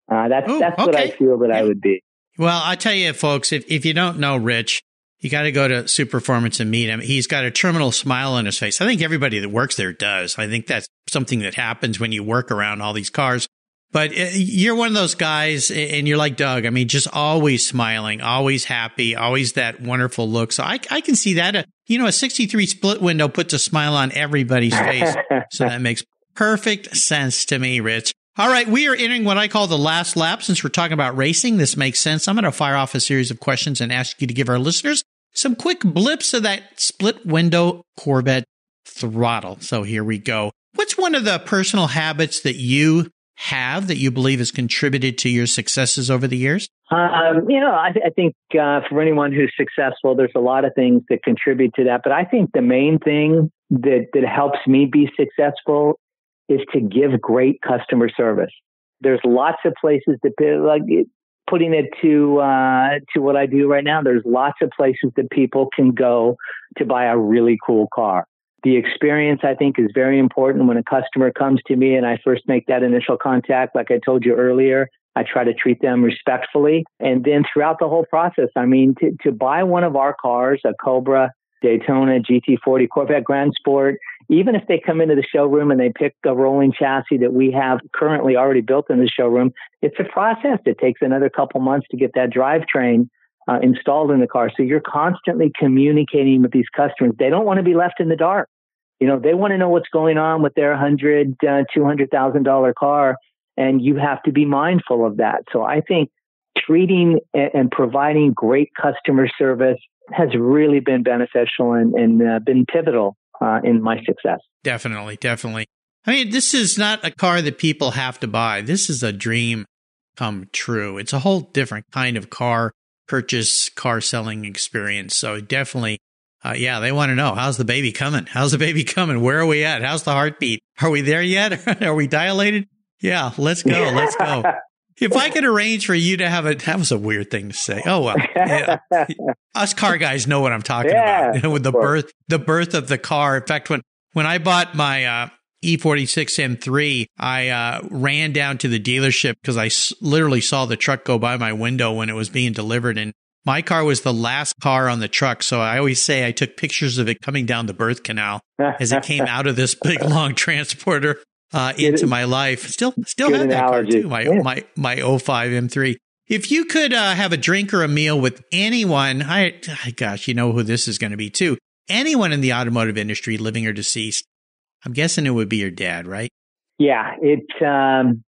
Speaker 2: That's what I feel that I would be.
Speaker 1: Well, I tell you, folks, if you don't know Rich, you got to go to Superformance and meet him. He's got a terminal smile on his face. I think everybody that works there does. I think that's something that happens when you work around all these cars. But you're one of those guys, and you're like Doug. I mean, just always smiling, always happy, always that wonderful look. So I can see that. You know, a 63 split window puts a smile on everybody's face. So that makes perfect sense to me, Rich. All right, we are entering what I call the last lap. Since we're talking about racing, this makes sense. I'm going to fire off a series of questions and ask you to give our listeners some quick blips of that split window Corvette throttle. So here we go. What's one of the personal habits that you have that you believe has contributed to your successes over the years?
Speaker 2: You know, I think for anyone who's successful, there's a lot of things that contribute to that. But I think the main thing that helps me be successful is to give great customer service. There's lots of places like putting it to what I do right now. There's lots of places that people can go to buy a really cool car. The experience, I think, is very important. When a customer comes to me and I first make that initial contact, like I told you earlier, I try to treat them respectfully. And then throughout the whole process, I mean, to buy one of our cars, a Cobra, Daytona, GT40, Corvette Grand Sport, even if they come into the showroom and they pick a rolling chassis that we have currently already built in the showroom, it's a process. It takes another couple months to get that drivetrain installed in the car. So you're constantly communicating with these customers. They don't want to be left in the dark. You know, they want to know what's going on with their $100,000, $200,000 car, and you have to be mindful of that. So I think treating and providing great customer service has really been beneficial and been pivotal in my success.
Speaker 1: Definitely. I mean, this is not a car that people have to buy. This is a dream come true. It's a whole different kind of car purchase, car selling experience. So definitely, they want to know, how's the baby coming? Where are we at? How's the heartbeat? Are we there yet? Are we dilated? Yeah, let's go. Let's go. If I could arrange for you to have that was a weird thing to say. Oh, well, yeah. Us car guys know what I'm talking about. With the birth of the car. In fact, when I bought my E46 M3, I ran down to the dealership because I literally saw the truck go by my window when it was being delivered. And my car was the last car on the truck. So I always say I took pictures of it coming down the birth canal as it came out of this big, long transporter. Into my life. Still have that car too, my 05 M3. If you could have a drink or a meal with anyone, gosh, you know who this is going to be too. Anyone in the automotive industry, living or deceased, I'm guessing it would be your dad, right?
Speaker 2: Yeah, it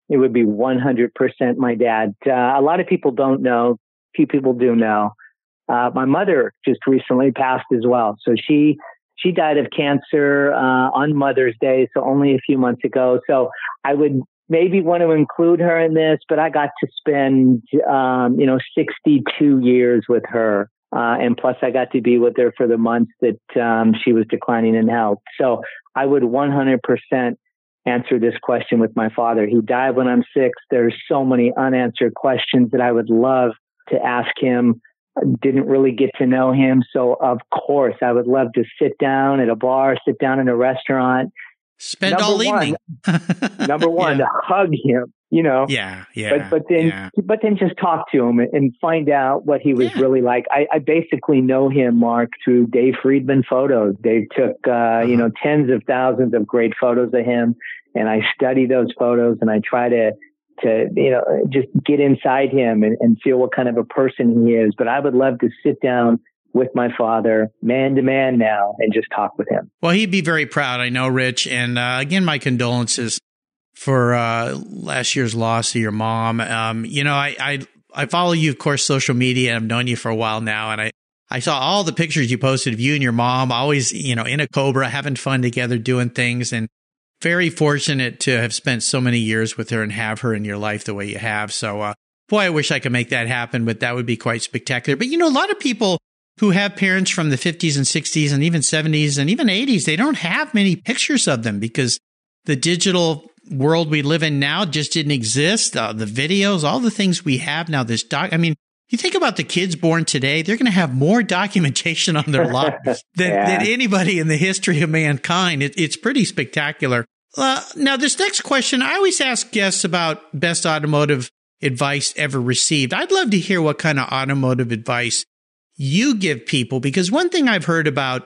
Speaker 2: would be 100% my dad. A lot of people don't know. Few people do know. My mother just recently passed as well. So she died of cancer on Mother's Day, so only a few months ago. So I would maybe want to include her in this, but I got to spend, 62 years with her. And plus I got to be with her for the months that she was declining in health. So I would 100% answer this question with my father. He died when I'm 6. There's so many unanswered questions that I would love to ask him. Didn't really get to know him. So of course I would love to sit down at a bar, sit down in a restaurant.
Speaker 1: Spend all evening.
Speaker 2: Number one, to hug him,
Speaker 1: Yeah.
Speaker 2: But then just talk to him and find out what he was really like. I basically know him, Mark, through Dave Friedman photos. Dave took, tens of thousands of great photos of him. And I study those photos and I try to just get inside him and feel what kind of a person he is. But I would love to sit down with my father, man to man now, and just talk with him.
Speaker 1: Well, he'd be very proud, I know, Rich. And again, my condolences for last year's loss of your mom. I follow you, of course, social media. I've known you for a while now. And I saw all the pictures you posted of you and your mom, always, in a Cobra, having fun together, doing things. And very fortunate to have spent so many years with her and have her in your life the way you have. So, boy, I wish I could make that happen, but that would be quite spectacular. But, a lot of people who have parents from the 50s and 60s and even 70s and even 80s, they don't have many pictures of them because the digital world we live in now just didn't exist. The videos, all the things we have now, you think about the kids born today, they're going to have more documentation on their lives than anybody in the history of mankind. It's pretty spectacular. Now, this next question, I always ask guests about best automotive advice ever received. I'd love to hear what kind of automotive advice you give people, because one thing I've heard about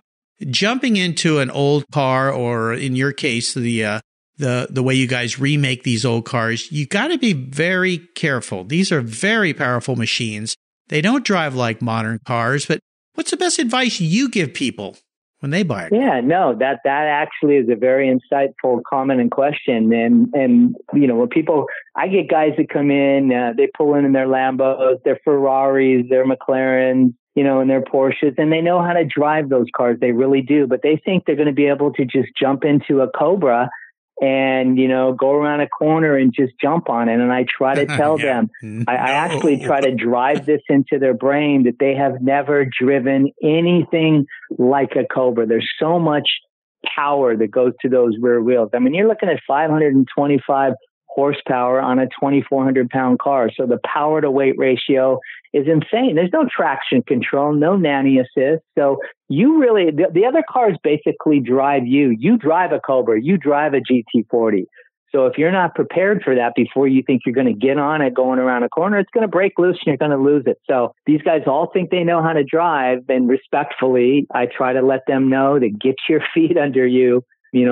Speaker 1: jumping into an old car, or in your case, the way you guys remake these old cars, you got to be very careful. These are very powerful machines. They don't drive like modern cars, but what's the best advice you give people when they buy it?
Speaker 2: Yeah, no, that actually is a very insightful comment and question. And when people, I get guys that come in, they pull in their Lambos, their Ferraris, their McLarens, and their Porsches, and they know how to drive those cars. They really do, but they think they're going to be able to just jump into a Cobra and, go around a corner and just jump on it. And I try to tell them, I actually try to drive this into their brain that they have never driven anything like a Cobra. There's so much power that goes to those rear wheels. I mean, you're looking at 525 horsepower on a 2,400 pound car. So the power to weight ratio is insane. There's no traction control, no nanny assist. So you really, the other cars basically drive you. You drive a Cobra, you drive a GT40. So if you're not prepared for that before you think you're going to get on it going around a corner, it's going to break loose and you're going to lose it. So these guys all think they know how to drive, and respectfully, I try to let them know to get your feet under you,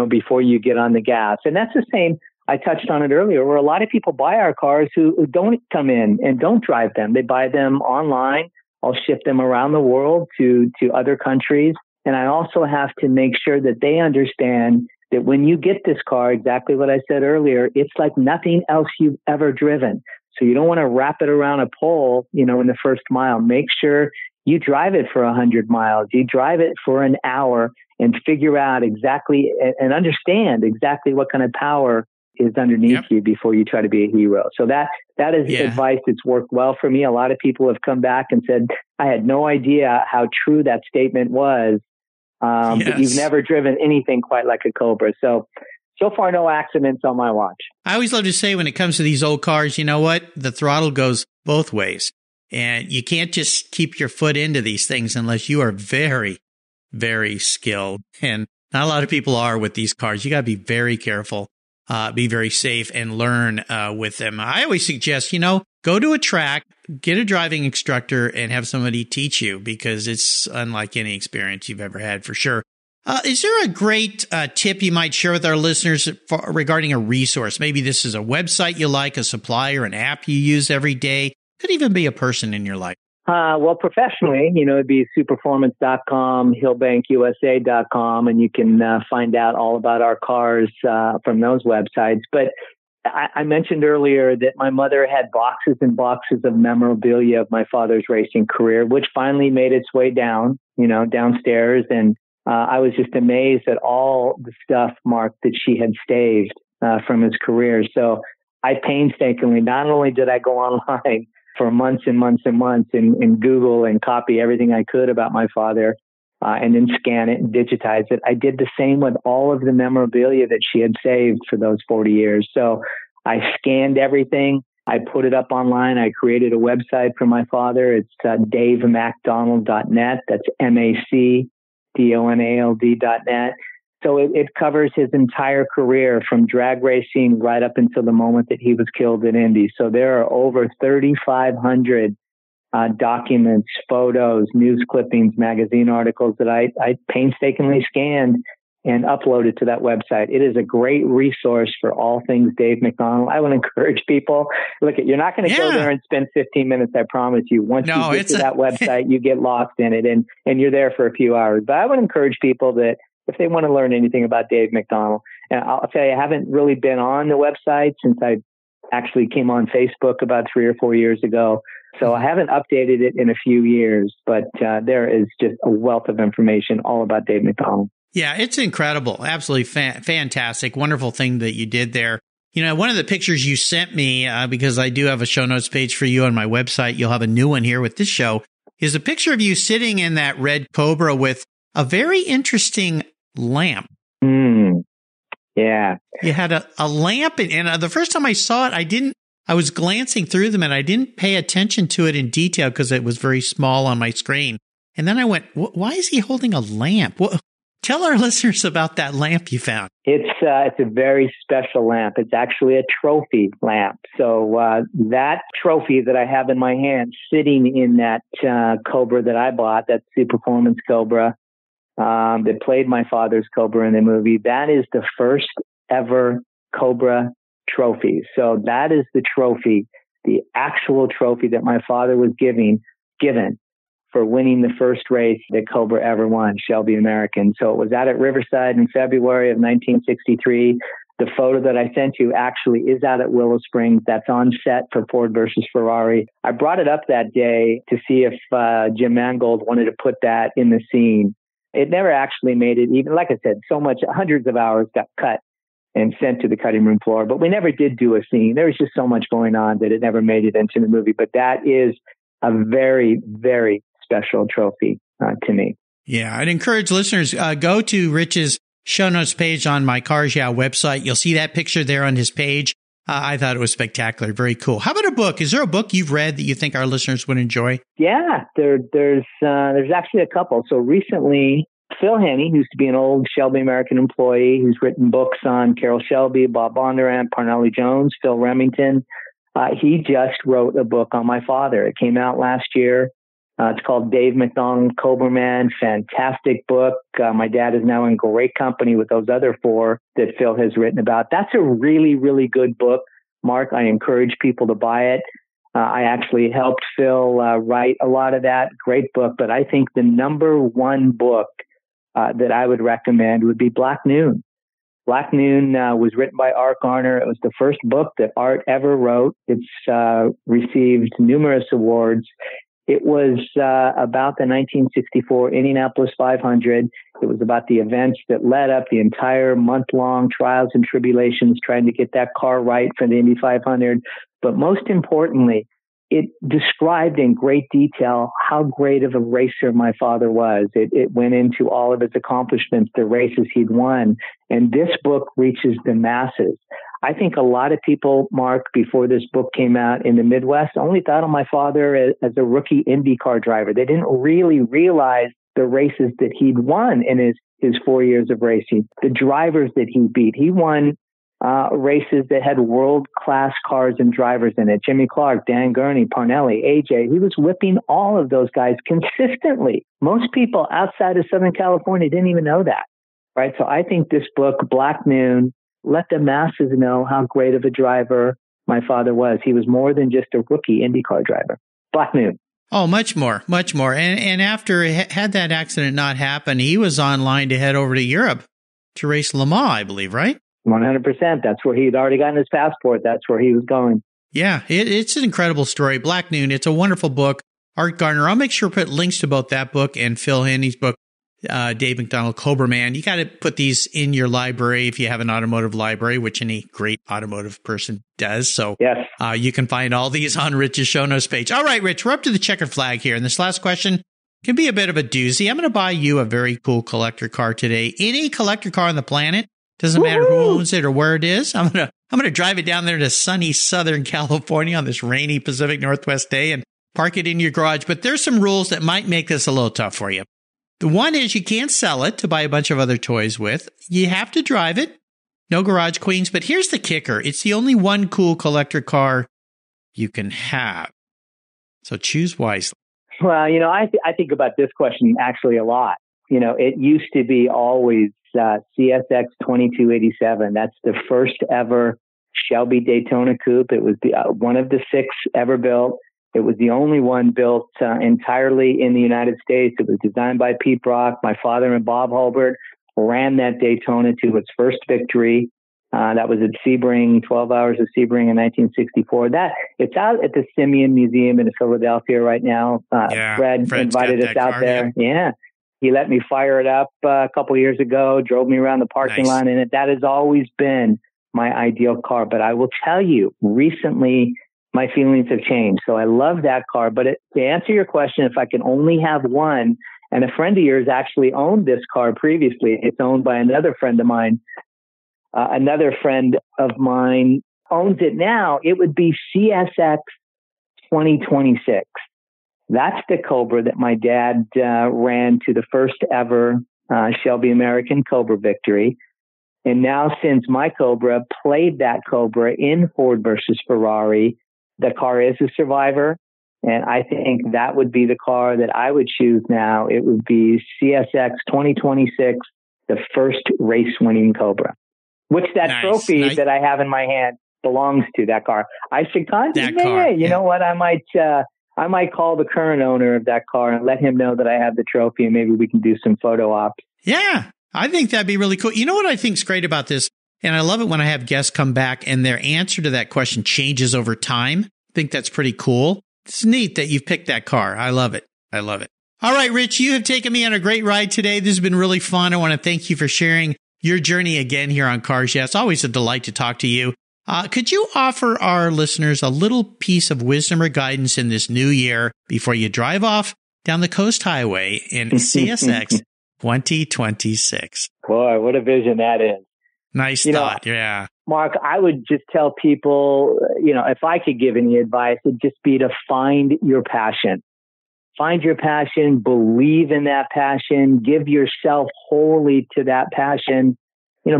Speaker 2: before you get on the gas. And that's the same. I touched on it earlier, where a lot of people buy our cars who don't come in and don't drive them. They buy them online. I'll ship them around the world to other countries. And I also have to make sure that they understand that when you get this car, exactly what I said earlier, it's like nothing else you've ever driven. So you don't want to wrap it around a pole, in the first mile. Make sure you drive it for 100 miles. You drive it for an hour and figure out exactly and understand exactly what kind of power is underneath you before you try to be a hero. So that is advice that's worked well for me. A lot of people have come back and said, I had no idea how true that statement was. But you've never driven anything quite like a Cobra. So so far, no accidents on my watch.
Speaker 1: I always love to say when it comes to these old cars, you know what? The throttle goes both ways. And you can't just keep your foot into these things unless you are very, very skilled. And not a lot of people are with these cars. You got to be very careful, be very safe, and learn with them. I always suggest, go to a track, get a driving instructor, and have somebody teach you, because it's unlike any experience you've ever had, for sure. Is there a great tip you might share with our listeners regarding a resource? Maybe this is a website you like, a supplier, an app you use every day. Could even be a person in your life.
Speaker 2: Well, professionally, it'd be superformance.com, hillbankusa.com, and you can find out all about our cars from those websites. But I mentioned earlier that my mother had boxes and boxes of memorabilia of my father's racing career, which finally made its way downstairs. And I was just amazed at all the stuff, Mark, that she had staved from his career. So I painstakingly, not only did I go online for months and months and months and Google and copy everything I could about my father and then scan it and digitize it, I did the same with all of the memorabilia that she had saved for those 40 years. So I scanned everything. I put it up online. I created a website for my father. It's davemacdonald.net. That's MacDonald.net. So it covers his entire career from drag racing right up until the moment that he was killed in Indy. So there are over 3,500 documents, photos, news clippings, magazine articles that I painstakingly scanned and uploaded to that website. It is a great resource for all things Dave MacDonald. I would encourage people, you're not going to go there and spend 15 minutes, I promise you. Once you get to that website, you get lost in it and you're there for a few hours. But I would encourage people that if they want to learn anything about Dave MacDonald, and I'll tell you, I haven't really been on the website since I actually came on Facebook about 3 or 4 years ago. So I haven't updated it in a few years, but there is just a wealth of information all about Dave MacDonald.
Speaker 1: Yeah, it's incredible. Absolutely fantastic. Wonderful thing that you did there. One of the pictures you sent me, because I do have a show notes page for you on my website, you'll have a new one here with this show, is a picture of you sitting in that red Cobra with a very interesting lamp.
Speaker 2: Yeah.
Speaker 1: You had a lamp, and the first time I saw it, I was glancing through them and I didn't pay attention to it in detail because it was very small on my screen. And then I went, why is he holding a lamp? Tell our listeners about that lamp you found.
Speaker 2: It's a very special lamp. It's actually a trophy lamp. So that trophy that I have in my hand sitting in that Cobra that I bought, that Superformance Cobra, that played my father's Cobra in the movie, that is the first ever Cobra trophy. So that is the trophy, the actual trophy that my father was given for winning the first race that Cobra ever won, Shelby American. So it was out at Riverside in February of 1963. The photo that I sent you actually is out at Willow Springs. That's on set for Ford versus Ferrari. I brought it up that day to see if Jim Mangold wanted to put that in the scene. It never actually made it, even like I said, hundreds of hours got cut and sent to the cutting room floor, but we never did do a scene. There was just so much going on that it never made it into the movie. But that is a very, very special trophy to me.
Speaker 1: Yeah, I'd encourage listeners, go to Rich's show notes page on my Cars Yeah website. You'll see that picture there on his page. I thought it was spectacular. Very cool. How about a book? Is there a book you've read that you think our listeners would enjoy?
Speaker 2: Yeah, there's actually a couple. So recently, Phil Henney, who used to be an old Shelby American employee, who's written books on Carroll Shelby, Bob Bondurant, Parnelli Jones, Phil Remington, he just wrote a book on my father. It came out last year. It's called Dave MacDonald, Cobra Man. Fantastic book. My dad is now in great company with those other 4 that Phil has written about. That's a really, really good book, Mark. I encourage people to buy it. I actually helped Phil write a lot of that. Great book. But I think the number one book that I would recommend would be Black Noon. Black Noon was written by Art Garner. It was the first book that Art ever wrote. It's received numerous awards. It was about the 1964 Indianapolis 500. It was about the events that led up the entire month-long trials and tribulations trying to get that car right for the Indy 500. But most importantly, it described in great detail how great of a racer my father was. It went into all of his accomplishments, the races he'd won. And this book reaches the masses. I think a lot of people, Mark, before this book came out in the Midwest, only thought of my father as a rookie IndyCar driver. They didn't really realize the races that he'd won in his 4 years of racing, the drivers that he beat. He won races that had world-class cars and drivers in it. Jimmy Clark, Dan Gurney, Parnelli, AJ. He was whipping all of those guys consistently. Most people outside of Southern California didn't even know that, right? So I think this book, Black Moon, let the masses know how great of a driver my father was. He was more than just a rookie IndyCar driver. Black Moon.
Speaker 1: Oh, much more, much more. And after had that accident not happen, he was online to head over to Europe to race Le Mans, I believe, right?
Speaker 2: 100%. That's where he'd already gotten his passport. That's where he was going.
Speaker 1: Yeah, it's an incredible story. Black Noon, it's a wonderful book. Art Gardner, I'll make sure to put links to both that book and Phil Haney's book, Dave MacDonald, Cobra Man. You got to put these in your library if you have an automotive library, which any great automotive person does. So
Speaker 2: yes.
Speaker 1: You can find all these on Rich's show notes page. All right, Rich, we're up to the checkered flag here. And this last question can be a bit of a doozy. I'm going to buy you a very cool collector car today. Any collector car on the planet. Doesn't matter who owns it or where it is. I'm gonna drive it down there to sunny Southern California on this rainy Pacific Northwest day and park it in your garage. But there's some rules that might make this a little tough for you. The one is you can't sell it to buy a bunch of other toys with. You have to drive it. No garage queens. But here's the kicker. It's the only one cool collector car you can have. So choose wisely.
Speaker 2: Well, I think about this question actually a lot. It used to be always CSX 2287. That's the first ever Shelby Daytona Coupe. It was one of the 6 ever built. It was the only one built entirely in the United States. It was designed by Pete Brock. My father and Bob Hulbert ran that Daytona to its first victory. That was at Sebring, 12 Hours of Sebring in 1964. It's out at the Simeon Museum in Philadelphia right now. Fred invited us out there. Yeah. He let me fire it up a couple of years ago, drove me around the parking lot in it. That has always been my ideal car. But I will tell you, recently, my feelings have changed. So I love that car. But to answer your question, if I can only have one, and a friend of yours actually owned this car previously. It's owned by another friend of mine. Another friend of mine owns it now. It would be CSX 2026. That's the Cobra that my dad ran to the first ever Shelby American Cobra victory. And now since my Cobra played that Cobra in Ford versus Ferrari, the car is a survivor. And I think that would be the car that I would choose now. It would be CSX 2026, the first race-winning Cobra, which that trophy that I have in my hand belongs to that car. I should contact you know what? I might call the current owner of that car and let him know that I have the trophy, and maybe we can do some photo ops.
Speaker 1: Yeah, I think that'd be really cool. You know what I think's great about this? And I love it when I have guests come back and their answer to that question changes over time. I think that's pretty cool. It's neat that you've picked that car. I love it. I love it. All right, Rich, you have taken me on a great ride today. This has been really fun. I want to thank you for sharing your journey again here on Cars Yeah. It's always a delight to talk to you. Could you offer our listeners a little piece of wisdom or guidance in this new year before you drive off down the Coast Highway in CSX 2026?
Speaker 2: Boy, what a vision that is.
Speaker 1: Nice thought. Yeah.
Speaker 2: Mark, I would just tell people, if I could give any advice, it'd just be to find your passion. Find your passion, believe in that passion, give yourself wholly to that passion,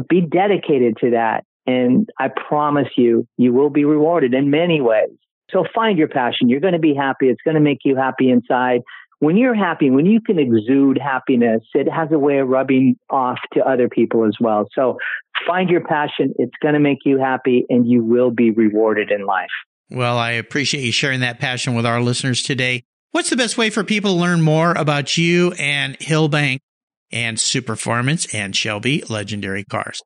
Speaker 2: be dedicated to that. And I promise you, you will be rewarded in many ways. So find your passion. You're going to be happy. It's going to make you happy inside. When you're happy, when you can exude happiness, it has a way of rubbing off to other people as well. So find your passion. It's going to make you happy, and you will be rewarded in life.
Speaker 1: Well, I appreciate you sharing that passion with our listeners today. What's the best way for people to learn more about you and Hillbank and Superformance and Shelby Legendary Cars?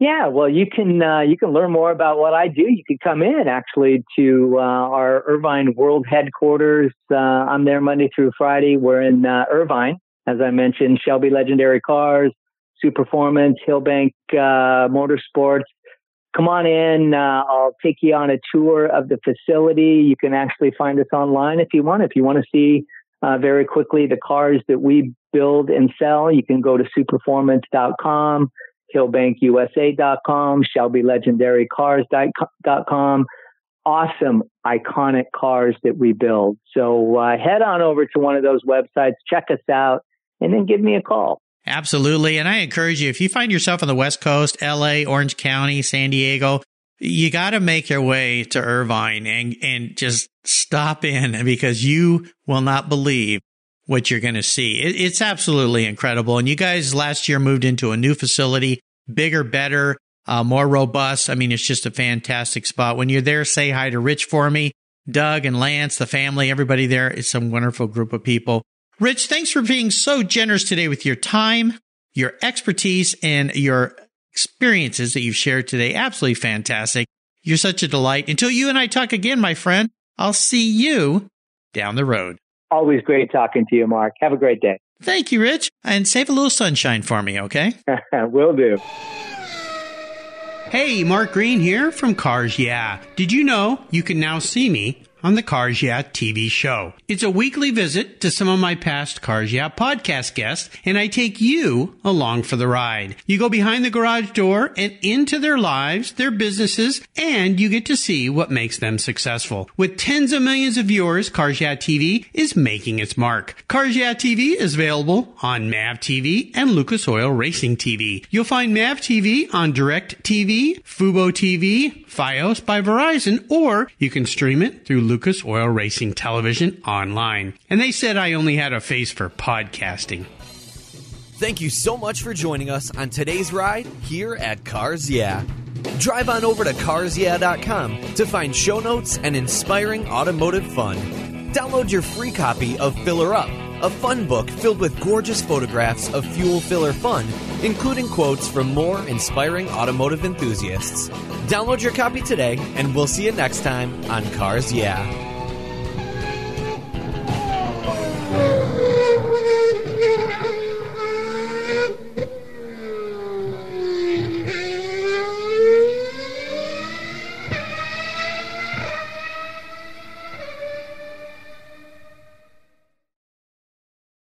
Speaker 2: Yeah, well, you can learn more about what I do. You can come in actually to our Irvine World Headquarters. I'm there Monday through Friday. We're in Irvine, as I mentioned. Shelby Legendary Cars, Superformance, Hillbank Motorsports. come on in. I'll take you on a tour of the facility. You can actually find us online if you want. If you want to see very quickly the cars that we build and sell, you can go to superformance.com, hillbankusa.com, Shelby Legendary Cars.com. Awesome, iconic cars that we build. So head on over to one of those websites, check us out, and then give me a call.
Speaker 1: Absolutely. And I encourage you, if you find yourself on the West Coast, LA, Orange County, San Diego, you got to make your way to Irvine and just stop in, because you will not believe what you're going to see. It's absolutely incredible. And you guys last year moved into a new facility, bigger, better, more robust. I mean, it's just a fantastic spot. When you're there, say hi to Rich for me, Doug and Lance, the family, everybody there. It's a wonderful group of people. Rich, thanks for being so generous today with your time, your expertise, and your experiences that you've shared today. Absolutely fantastic. You're such a delight. Until you and I talk again, my friend, I'll see you down the road.
Speaker 2: Always great talking to you, Mark. Have a great day.
Speaker 1: Thank you, Rich. And save a little sunshine for me, okay?
Speaker 2: Will do.
Speaker 4: Hey, Mark Green here from Cars Yeah. Did you know you can now see me on the Cars Yeah TV show? It's a weekly visit to some of my past Cars Yeah podcast guests, and I take you along for the ride. You go behind the garage door and into their lives, their businesses, and you get to see what makes them successful. With tens of millions of viewers, Cars Yeah TV is making its mark. Cars Yeah TV is available on MAV TV and Lucas Oil Racing TV. You'll find MAV TV on Direct TV, Fubo TV, Fios by Verizon, or you can stream it through Lucas Oil Racing Television online. And they said I only had a face for podcasting.
Speaker 3: Thank you so much for joining us on today's ride here at Cars Yeah. Drive on over to carsyeah.com to find show notes and inspiring automotive fun. Download your free copy of Filler Up, a fun book filled with gorgeous photographs of fuel filler fun, including quotes from more inspiring automotive enthusiasts. Download your copy today, and we'll see you next time on Cars Yeah.